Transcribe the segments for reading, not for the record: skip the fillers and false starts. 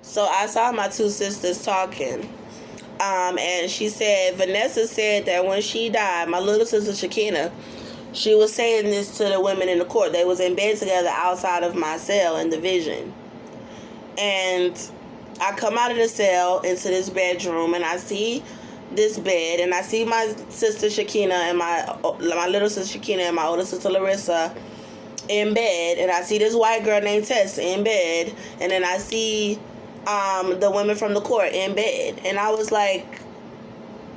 So I saw my two sisters talking. And she said, Vanessa said that when she died, my little sister Shakina, she was saying this to the women in the court. They was in bed together outside of my cell in the vision. And I come out of the cell into this bedroom, and I see this bed, and I see my sister Shakina and my little sister Shakina and my older sister Larissa in bed, and I see this white girl named Tess in bed, and then I see the women from the court in bed. And I was like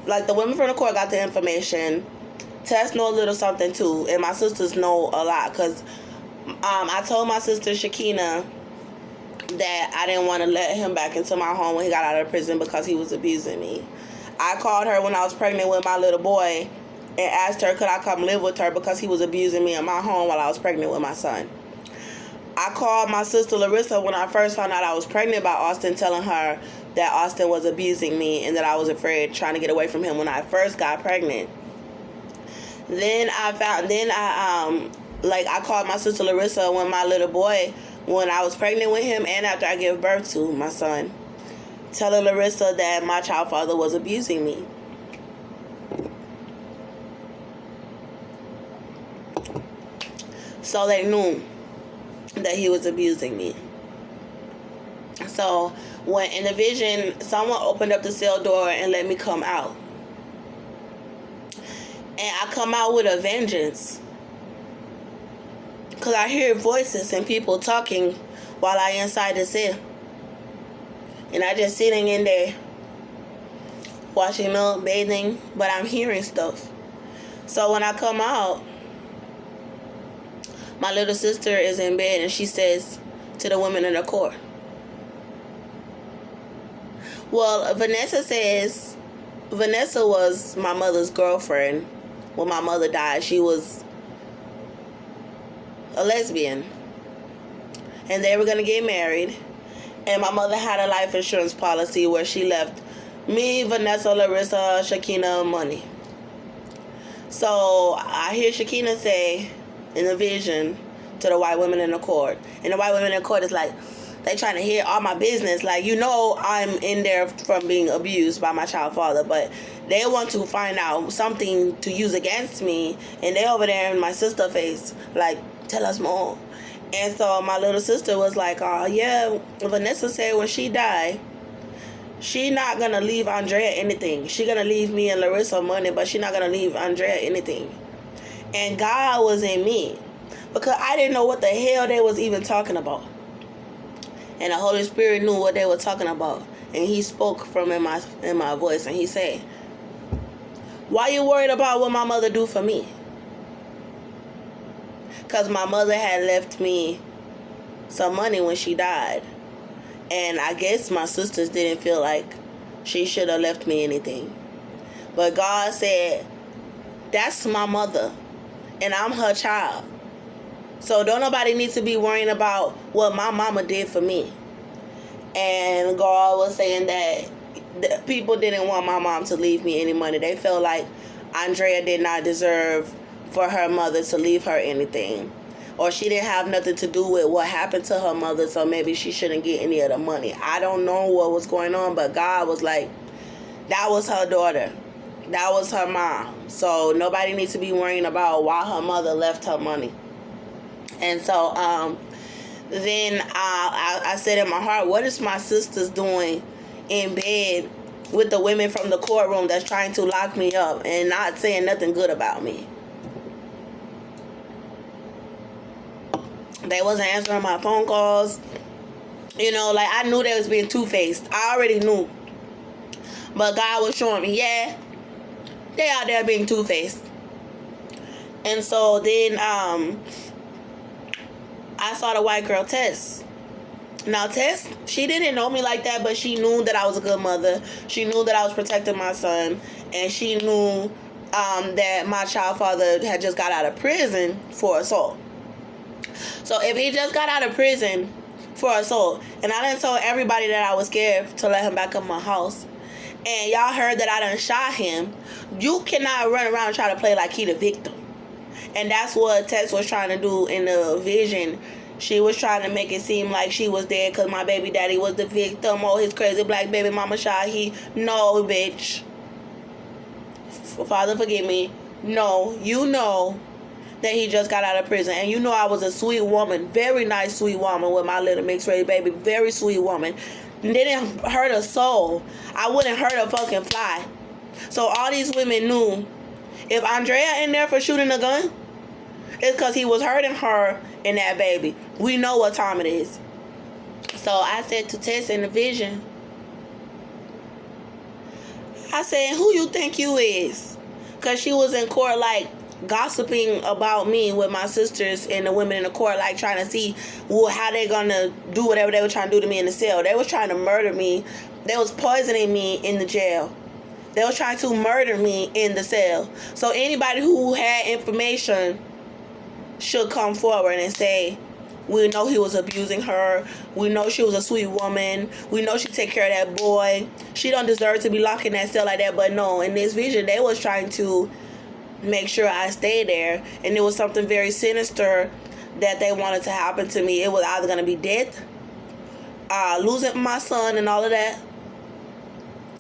the women from the court got the information. Tess know a little something too, and my sisters know a lot, because I told my sister Shakina that I didn't want to let him back into my home when he got out of prison because he was abusing me. I called her when I was pregnant with my little boy and asked her could I come live with her because he was abusing me in my home while I was pregnant with my son. I called my sister Larissa when I first found out I was pregnant by Austin, telling her that Austin was abusing me and that I was afraid, trying to get away from him when I first got pregnant. Then I called my sister Larissa when my little boy, when I was pregnant with him and after I gave birth to my son, telling Larissa that my child father was abusing me. So they knew that he was abusing me. So when in the vision, someone opened up the cell door and let me come out. And I come out with a vengeance. Because I hear voices and people talking while I inside the cell. And I just sitting in there, washing up, bathing, but I'm hearing stuff. So when I come out, my little sister is in bed and she says to the women in the court, well, Vanessa was my mother's girlfriend. When my mother died, she was a lesbian. And they were going to get married. And my mother had a life insurance policy where she left me, Vanessa, Larissa, Shakina money. So I hear Shakina say in the vision to the white women in the court. And the white women in the court is like, they trying to hear all my business. Like, I'm in there from being abused by my child father. But they want to find out something to use against me. And they over there in my sister face, like, tell us more. And so my little sister was like, oh, yeah, Vanessa said when she died, she not going to leave Andrea anything. She going to leave me and Larissa money, but she not going to leave Andrea anything. And God was in me, because I didn't know what the hell they was even talking about. And the Holy Spirit knew what they were talking about. And he spoke from in my voice, and he said, why you worried about what my mother do for me? Because my mother had left me some money when she died. And I guess my sisters didn't feel like she should have left me anything. But God said, that's my mother. And I'm her child. So don't nobody need to be worrying about what my mama did for me. And God was saying that people didn't want my mom to leave me any money. They felt like Andrea did not deserve for her mother to leave her anything, or she didn't have nothing to do with what happened to her mother, so maybe she shouldn't get any of the money. I don't know what was going on, but God was like, that was her daughter, that was her mom, so nobody needs to be worrying about why her mother left her money. And so then I said in my heart, what is my sisters doing in bed with the women from the courtroom that's trying to lock me up and not saying nothing good about me? They wasn't answering my phone calls. Like, I knew they was being two-faced. I already knew. But God was showing me, yeah, they out there being two-faced. And so then I saw the white girl, Tess. Now, Tess, she didn't know me like that, but she knew that I was a good mother. She knew that I was protecting my son. And she knew that my child father had just got out of prison for assault. So if he just got out of prison for assault, and I done told everybody that I was scared to let him back in my house, and y'all heard that I done shot him, you cannot run around and try to play like he the victim. And that's what Tess was trying to do in the vision. She was trying to make it seem like she was dead because my baby daddy was the victim. Oh, his crazy black baby mama shot. No, bitch. Father, forgive me. No, you know that he just got out of prison. And you know I was a sweet woman. Very nice sweet woman with my little mixed race baby. Very sweet woman. Didn't hurt a soul. I wouldn't hurt a fucking fly. So all these women knew if Andrea in there for shooting a gun, it's because he was hurting her and that baby. We know what time it is. So I said to Tess in the vision, I said, who you think you is? Because she was in court like gossiping about me with my sisters and the women in the court, like trying to see how they gonna do whatever they were trying to do to me in the cell. They was trying to murder me. They was poisoning me in the jail. They was trying to murder me in the cell. So anybody who had information should come forward and say, we know he was abusing her. We know she was a sweet woman. We know she take care of that boy. She don't deserve to be locked in that cell like that. But no, in this vision, they was trying to make sure I stayed there. And it was something very sinister that they wanted to happen to me. It was either going to be death, losing my son and all of that,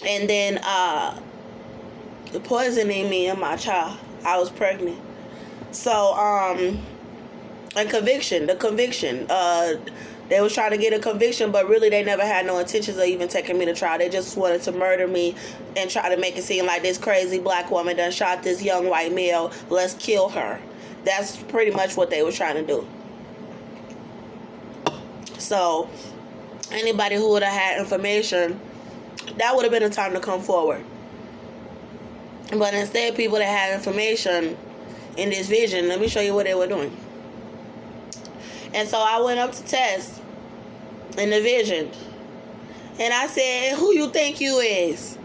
and then the poisoning me and my child. I was pregnant. So, and the conviction. They was trying to get a conviction, but really they never had no intentions of even taking me to trial. They just wanted to murder me and try to make it seem like this crazy black woman done shot this young white male. Let's kill her. That's pretty much what they were trying to do. So, anybody who would have had information, that would have been the time to come forward. But instead, people that had information in this vision, let me show you what they were doing. And so I went up to Tess in the vision, and I said, who you think you is?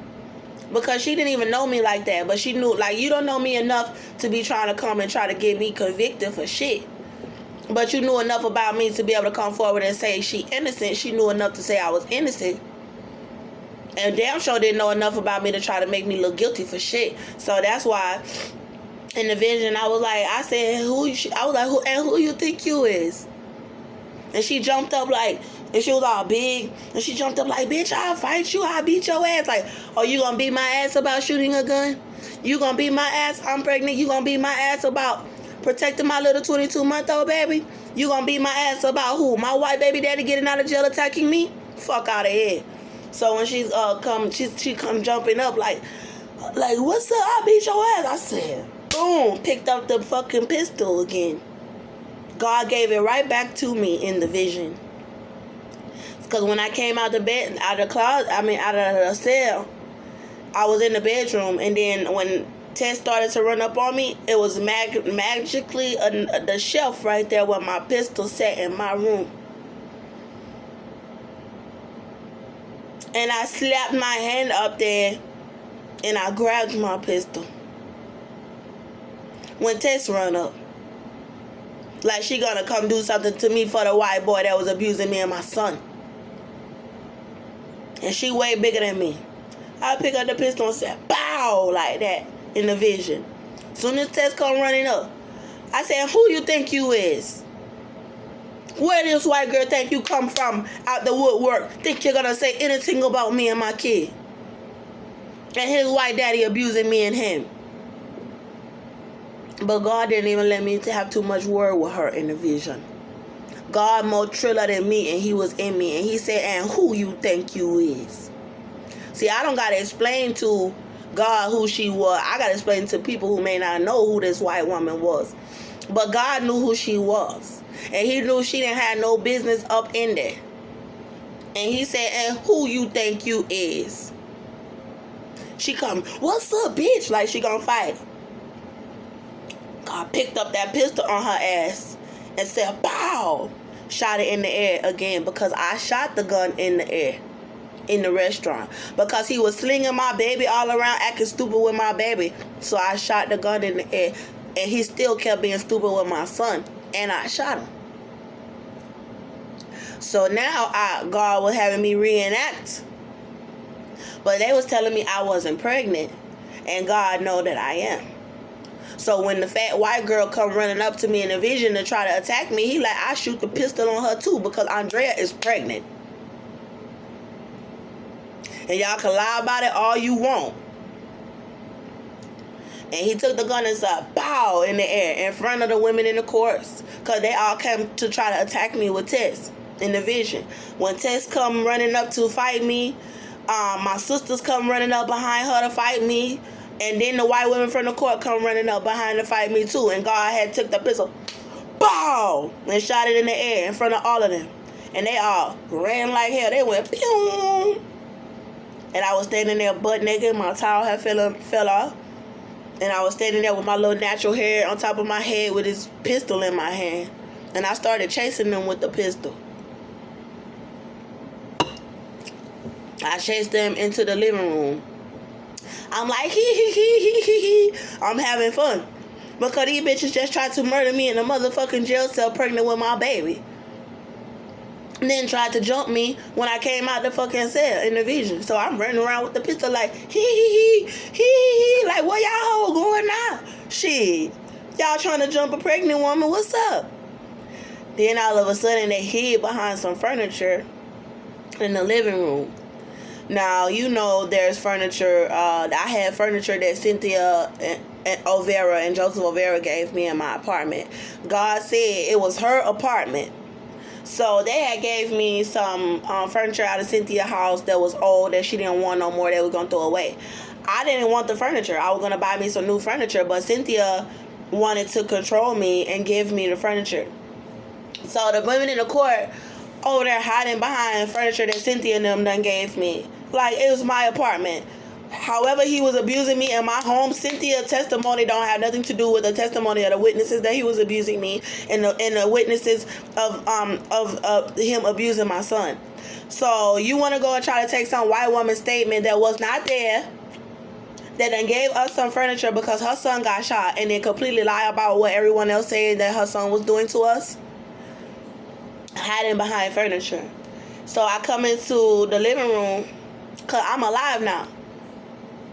Because she didn't even know me like that, but she knew, like, you don't know me enough to be trying to come and try to get me convicted for shit. But you knew enough about me to be able to come forward and say she innocent. She knew enough to say I was innocent. And damn sure didn't know enough about me to try to make me look guilty for shit. So that's why in the vision I was like, I said, who you think you is? And she jumped up like, and she was all big, and she jumped up like, bitch, I'll fight you, I'll beat your ass. Like, oh, you gonna beat my ass about shooting a gun? You gonna beat my ass, I'm pregnant? You gonna beat my ass about protecting my little 22-month-old baby? You gonna beat my ass about who? My white baby daddy getting out of jail attacking me? Fuck out of here. So when she come jumping up like, what's up? I beat your ass. I said, boom, picked up the fucking pistol again. God gave it right back to me in the vision. Because when I came out of the cell, I was in the bedroom, and then when Tess started to run up on me, it was magically the shelf right there where my pistol sat in my room. And I slapped my hand up there, and I grabbed my pistol. When Tess run up, like she gonna come do something to me for the white boy that was abusing me and my son. And she way bigger than me. I pick up the pistol and said, bow, like that in the vision. Soon as Tess come running up, I said, who you think you is? Where this white girl think you come from out the woodwork? Think you're gonna say anything about me and my kid? And his white daddy abusing me and him. But God didn't even let me to have too much word with her in the vision. God more triller than me, and he was in me. And he said, and who you think you is? See, I don't got to explain to God who she was. I got to explain to people who may not know who this white woman was. But God knew who she was. And he knew she didn't have no business up in there. And he said, and who you think you is? She come, what's up, bitch? Like she gonna fight. God picked up that pistol on her ass and said, bow. Shot it in the air again, because I shot the gun in the air in the restaurant. Because he was slinging my baby all around, acting stupid with my baby. So I shot the gun in the air. And he still kept being stupid with my son. And I shot him. So now God was having me reenact. But they was telling me I wasn't pregnant. And God know that I am. So when the fat white girl come running up to me in a vision to try to attack me, he like, I shoot the pistol on her too because Andrea is pregnant. And y'all can lie about it all you want. And he took the gun and said, bow, in the air in front of the women in the courts. Because they all came to try to attack me with Tess in the vision. When Tess come running up to fight me, my sisters come running up behind her to fight me. And then the white women from the court come running up behind to fight me too. And God had took the pistol, bow, and shot it in the air in front of all of them. And they all ran like hell. They went, pew. And I was standing there butt naked. My towel had fell off. And I was standing there with my little natural hair on top of my head with this pistol in my hand. And I started chasing them with the pistol. I chased them into the living room. I'm like, hee. I'm having fun. Because these bitches just tried to murder me in a motherfucking jail cell pregnant with my baby. And then tried to jump me when I came out the fucking cell in the vision. So I'm running around with the pistol like, hee. Like, where y'all hoe going now? Shit. Y'all trying to jump a pregnant woman? What's up? Then all of a sudden they hid behind some furniture in the living room. Now, you know there's furniture. I had furniture that Cynthia and Overa and Joseph Overa gave me in my apartment. God said it was her apartment. So they had gave me some furniture out of Cynthia's house that was old that she didn't want no more. They were going to throw away. I didn't want the furniture. I was going to buy me some new furniture. But Cynthia wanted to control me and give me the furniture. So the women in the court over there hiding behind furniture that Cynthia and them done gave me. Like, it was my apartment. However he was abusing me in my home, Cynthia's testimony don't have nothing to do with the testimony of the witnesses that he was abusing me and the witnesses of him abusing my son. So you want to go and try to take some white woman's statement that was not there, that then gave us some furniture because her son got shot, and then completely lie about what everyone else said that her son was doing to us? Hiding behind furniture. So I come into the living room because I'm alive now.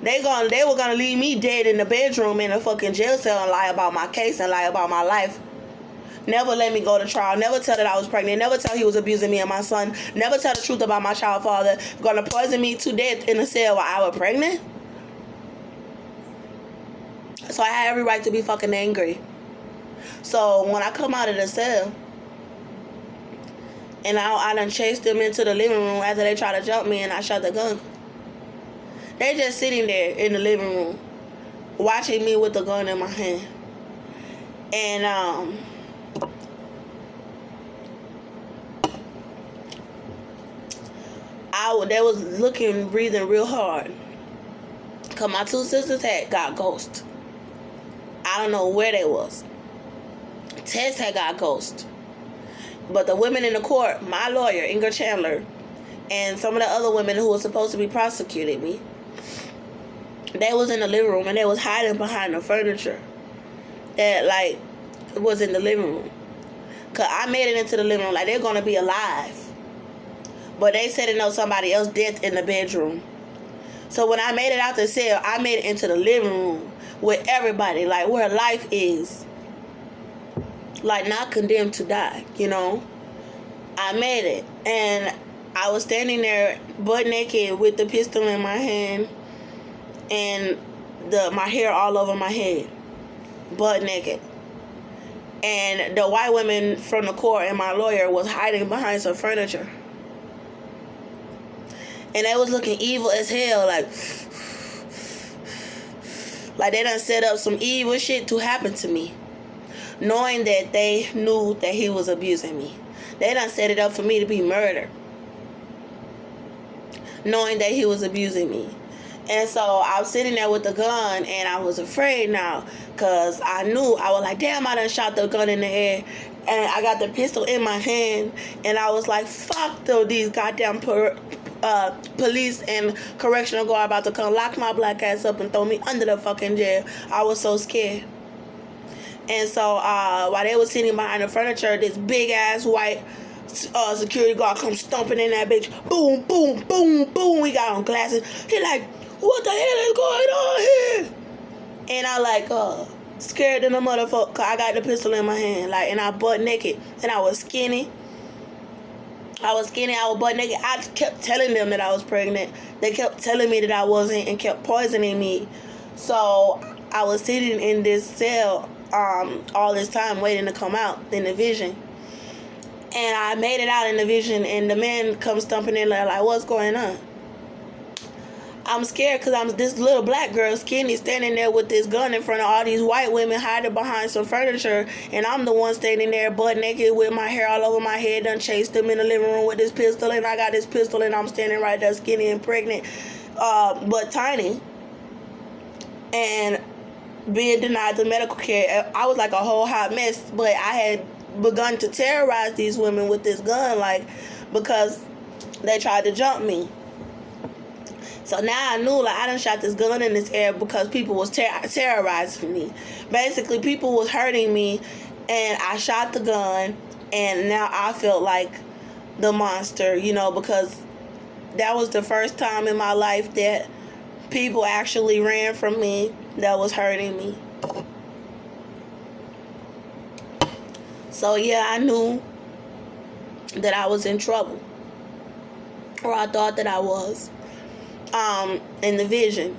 They were gonna leave me dead in the bedroom in a fucking jail cell and lie about my case and lie about my life. Never let me go to trial. Never tell that I was pregnant. Never tell he was abusing me and my son. Never tell the truth about my child father. Gonna poison me to death in a cell while I was pregnant. So I had every right to be fucking angry. So when I come out of the cell, and I done chased them into the living room after they tried to jump me and I shot the gun. They just sitting there in the living room watching me with the gun in my hand. And they was breathing real hard. Because my two sisters had got ghost. I don't know where they was. Tess had got ghost. But the women in the court, my lawyer, Inga Chandler, and some of the other women who were supposed to be prosecuting me, they was in the living room and they was hiding behind the furniture that, like, was in the living room. Because I made it into the living room like they're going to be alive. But they said they know somebody else dead in the bedroom. So when I made it out the cell, I made it into the living room with everybody, like where life is. Like, not condemned to die, you know. I made it. And I was standing there butt naked with the pistol in my hand and my hair all over my head. Butt naked. And the white women from the court and my lawyer was hiding behind some furniture. And they was looking evil as hell, like they done set up some evil shit to happen to me. Knowing that they knew that he was abusing me. They done set it up for me to be murdered. Knowing that he was abusing me. And so I was sitting there with the gun and I was afraid now. Because I knew, I was like, damn, I done shot the gun in the air. And I got the pistol in my hand. And I was like, fuck these goddamn police and correctional guard about to come lock my black ass up and throw me under the fucking jail. I was so scared. And so while they were sitting behind the furniture, this big ass white security guard comes stomping in that bitch. Boom, boom, boom, boom. He got on glasses. He like, what the hell is going on here? And I like, Scared than a motherfucker. I got the pistol in my hand, like, and I butt naked, and I was skinny. I was butt naked. I kept telling them that I was pregnant. They kept telling me that I wasn't and kept poisoning me. So I was sitting in this cell all this time waiting to come out in the vision. And I made it out in the vision, and the man comes stumping in like, what's going on? I'm scared because I'm this little black girl, skinny, standing there with this gun in front of all these white women hiding behind some furniture, and I'm the one standing there butt naked with my hair all over my head, done chased them in the living room with this pistol, and I got this pistol, and I'm standing right there skinny and pregnant, but tiny, and being denied the medical care. I was like a whole hot mess, but I had begun to terrorize these women with this gun, like, because they tried to jump me. So now I knew, like, I done shot this gun in this air because people was terrorizing me. Basically, people was hurting me, and I shot the gun, and now I felt like the monster, you know, because that was the first time in my life that people actually ran from me that was hurting me. So, yeah, I knew that I was in trouble, or I thought that I was. In the vision,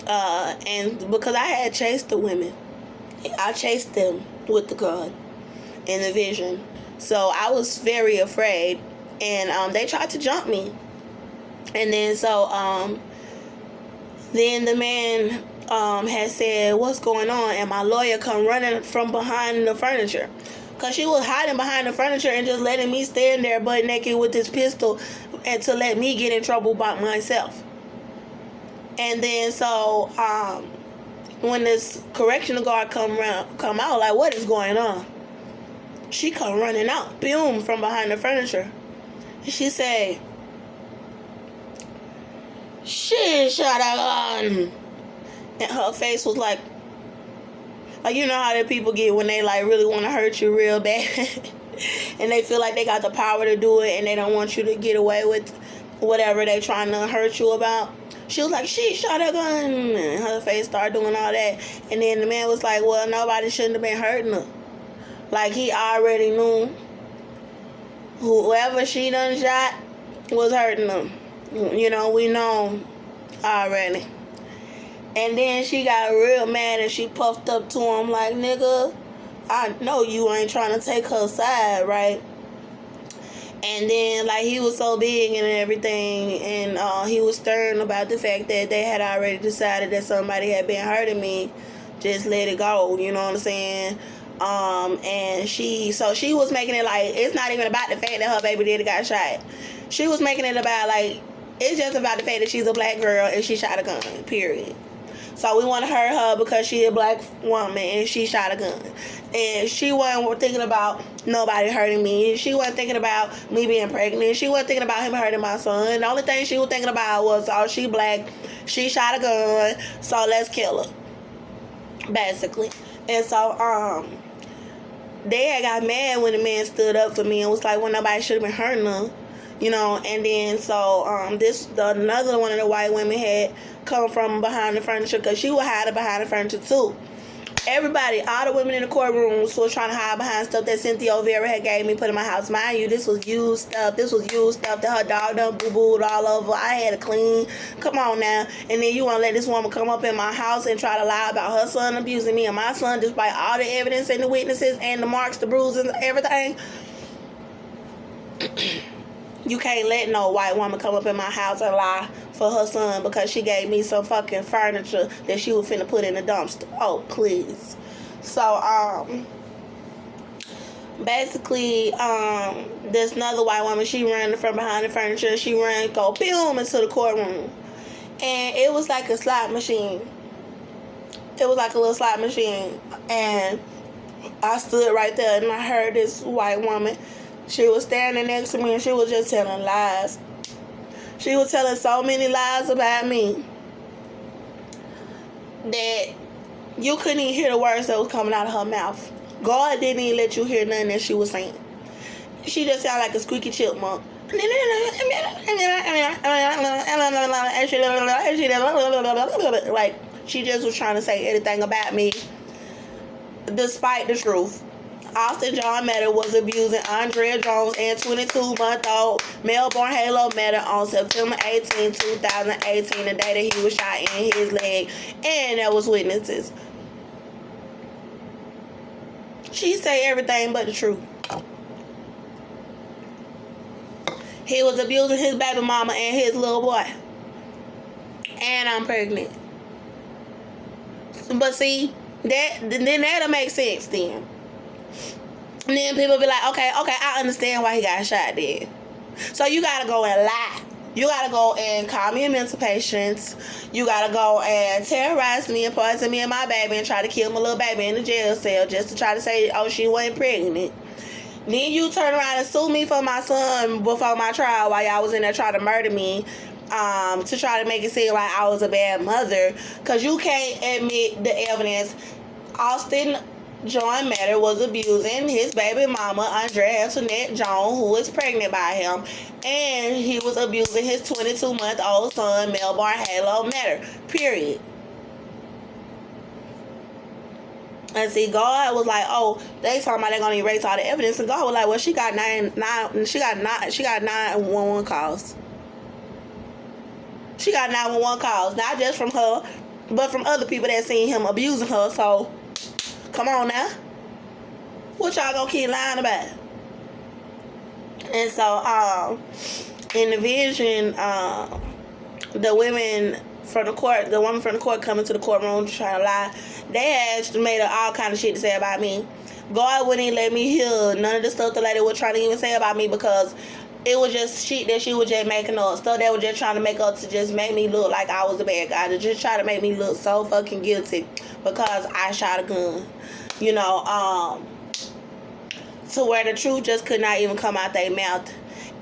and because I had chased the women, I chased them with the gun in the vision, so I was very afraid, and they tried to jump me, and then then the man had said, what's going on, and my lawyer come running from behind the furniture, because she was hiding behind the furniture and just letting me stand there butt naked with this pistol and to let me get in trouble by myself. And then when this correctional guard come out, like, what is going on? She come running out, boom, from behind the furniture. And she say, she shot a gun. And her face was like, you know how the people get when they, like, really want to hurt you real bad. And they feel like they got the power to do it, and they don't want you to get away with whatever they trying to hurt you about. She was like, she shot a gun. And her face started doing all that. And then the man was like, well, nobody shouldn't have been hurting her. Like, he already knew whoever she done shot was hurting them. You know, we know already. And then she got real mad, and she puffed up to him like, nigga, I know you ain't trying to take her side, right? And then, like, he was so big and everything, and he was stern about the fact that they had already decided that somebody had been hurting me. Just let it go, you know what I'm saying? And she was making it like, it's not even about the fact that her baby daddy got shot. She was making it about, like, it's just about the fact that she's a black girl and she shot a gun, period. So we want to hurt her because she a black woman and she shot a gun. And she wasn't thinking about nobody hurting me. She wasn't thinking about me being pregnant. She wasn't thinking about him hurting my son. The only thing she was thinking about was, oh, she black, she shot a gun, so let's kill her, basically. And so they had got mad when the man stood up for me and was like, well, nobody should have been hurting her, you know. And then another one of the white women had come from behind the furniture, because she was hiding behind the furniture too. Everybody, all the women in the courtrooms was trying to hide behind stuff that Cynthia O'Vera had gave me, put in my house. Mind you, this was used stuff. This was used stuff that her dog done boo-booed all over. I had to clean. Come on now. And then you want to let this woman come up in my house and try to lie about her son abusing me and my son, despite all the evidence and the witnesses and the marks, the bruises, and everything. You can't let no white woman come up in my house and lie for her son because she gave me some fucking furniture that she was finna put in the dumpster. Oh, please. So, basically, this another white woman, she ran from behind the furniture. She ran, go, boom, into the courtroom. And it was like a slot machine. It was like a little slot machine. And I stood right there, and I heard this white woman. She was standing next to me, and she was just telling lies. She was telling so many lies about me that you couldn't even hear the words that was coming out of her mouth. God didn't even let you hear nothing that she was saying. She just sounded like a squeaky chipmunk. Like, she just was trying to say anything about me despite the truth. Austin John Matter was abusing Andrea Jones and 22-month-old Melbourne Halo Matter on September 18, 2018, the day that he was shot in his leg, and there was witnesses. She say everything but the truth. He was abusing his baby mama and his little boy. And I'm pregnant. But see, then that'll make sense then. And then people be like, okay, I understand why he got shot then. So you gotta go and lie. You gotta go and call me a mental patient. You gotta go and terrorize me and poison me and my baby and try to kill my little baby in the jail cell just to try to say, oh, she wasn't pregnant. Then you turn around and sue me for my son before my trial while y'all was in there trying to murder me, to try to make it seem like I was a bad mother. Because you can't admit the evidence. Austin John Matter was abusing his baby mama, Andrea Antoinette Jones, who was pregnant by him. And he was abusing his 22-month-old son, Melbourne Halo Matter. Period. And see, God was like, oh, they talking about they're gonna erase all the evidence, and God was like, well, she got 911 calls. She got 911 calls, not just from her, but from other people that seen him abusing her. So, come on now, what y'all gonna keep lying about? And so, in the vision, the women from the court, the woman from the court coming to the courtroom trying to lie, they had made all kind of shit to say about me. God wouldn't even let me hear none of the stuff the lady was trying to even say about me, because it was just shit that she was just making up. Stuff they were just trying to make up to just make me look like I was a bad guy. To just try to make me look so fucking guilty because I shot a gun. You know, to where the truth just could not even come out their mouth.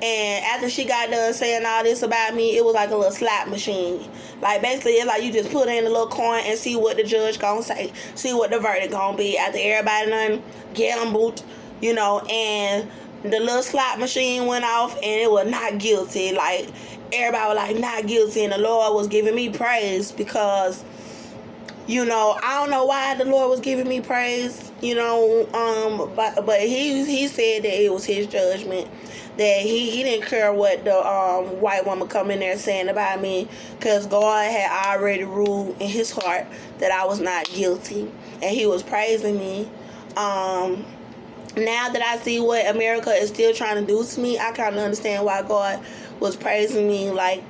And after she got done saying all this about me, it was like a little slot machine. Like, basically, it's like you just put in a little coin and see what the judge gonna say. See what the verdict gonna be. After everybody done gambled, you know, and the little slot machine went off and it was not guilty. Like, everybody was like, not guilty. And the Lord was giving me praise because, you know, I don't know why the Lord was giving me praise, you know, but he said that it was his judgment, that he didn't care what the white woman come in there saying about me, because God had already ruled in his heart that I was not guilty, and he was praising me. Now that I see what America is still trying to do to me, I kind of understand why God was praising me. Like,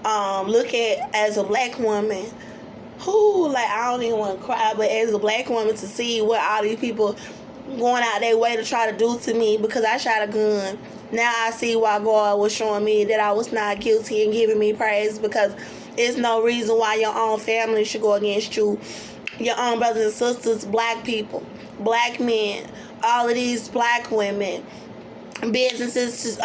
look at, as a black woman, who, like, I don't even want to cry, but as a black woman, to see what all these people going out their way to try to do to me because I shot a gun. Now I see why God was showing me that I was not guilty and giving me praise, because there's no reason why your own family should go against you. Your own brothers and sisters, black people, black men, all of these black women, businesses,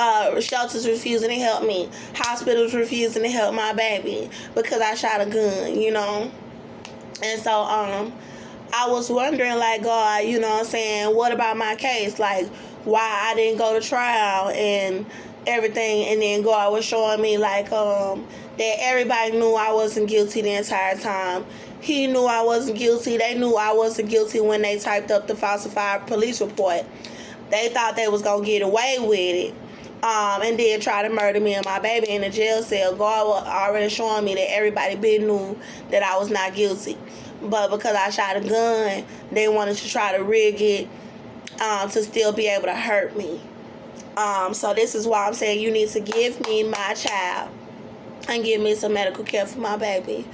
shelters refusing to help me, hospitals refusing to help my baby because I shot a gun, you know. And so I was wondering, like, God, you know what I'm saying, what about my case? Like, why I didn't go to trial and everything. And then God was showing me, like, that everybody knew I wasn't guilty the entire time. He knew I wasn't guilty. They knew I wasn't guilty when they typed up the falsified police report. They thought they was going to get away with it, and then try to murder me and my baby in the jail cell. God was already showing me that everybody been knew that I was not guilty. But because I shot a gun, they wanted to try to rig it to still be able to hurt me. So this is why I'm saying you need to give me my child and give me some medical care for my baby.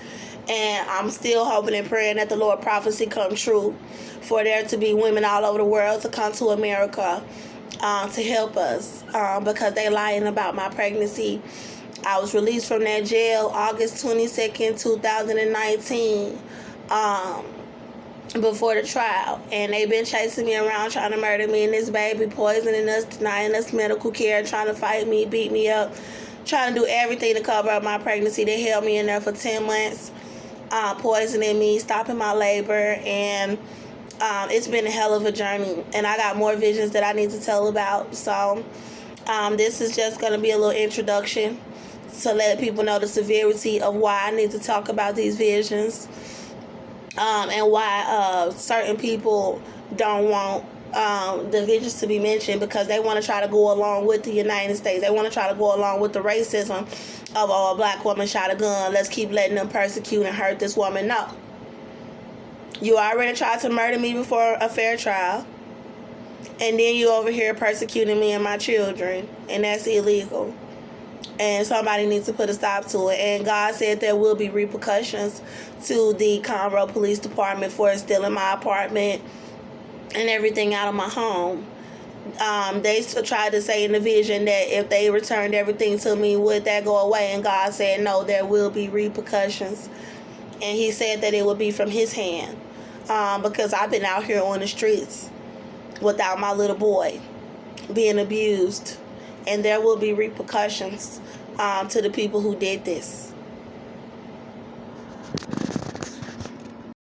And I'm still hoping and praying that the Lord prophecy come true, for there to be women all over the world to come to America to help us, because they lying about my pregnancy. I was released from that jail August 22nd, 2019, before the trial. And they've been chasing me around, trying to murder me and this baby, poisoning us, denying us medical care, trying to fight me, beat me up, trying to do everything to cover up my pregnancy. They held me in there for 10 months. Poisoning me, stopping my labor, and it's been a hell of a journey, and I got more visions that I need to tell about. So this is just going to be a little introduction to let people know the severity of why I need to talk about these visions, and why certain people don't want the Vizionz to be mentioned because they want to try to go along with the United States. They want to try to go along with the racism of, oh, a black woman shot a gun, let's keep letting them persecute and hurt this woman. No. You already tried to murder me before a fair trial. And then you over here persecuting me and my children. And that's illegal. And somebody needs to put a stop to it. And God said there will be repercussions to the Conroe Police Department for stealing my apartment and everything out of my home. They tried to say in the vision that if they returned everything to me, would that go away? And God said, no, there will be repercussions. And he said that it would be from his hand. Because I've been out here on the streets without my little boy being abused. And there will be repercussions to the people who did this.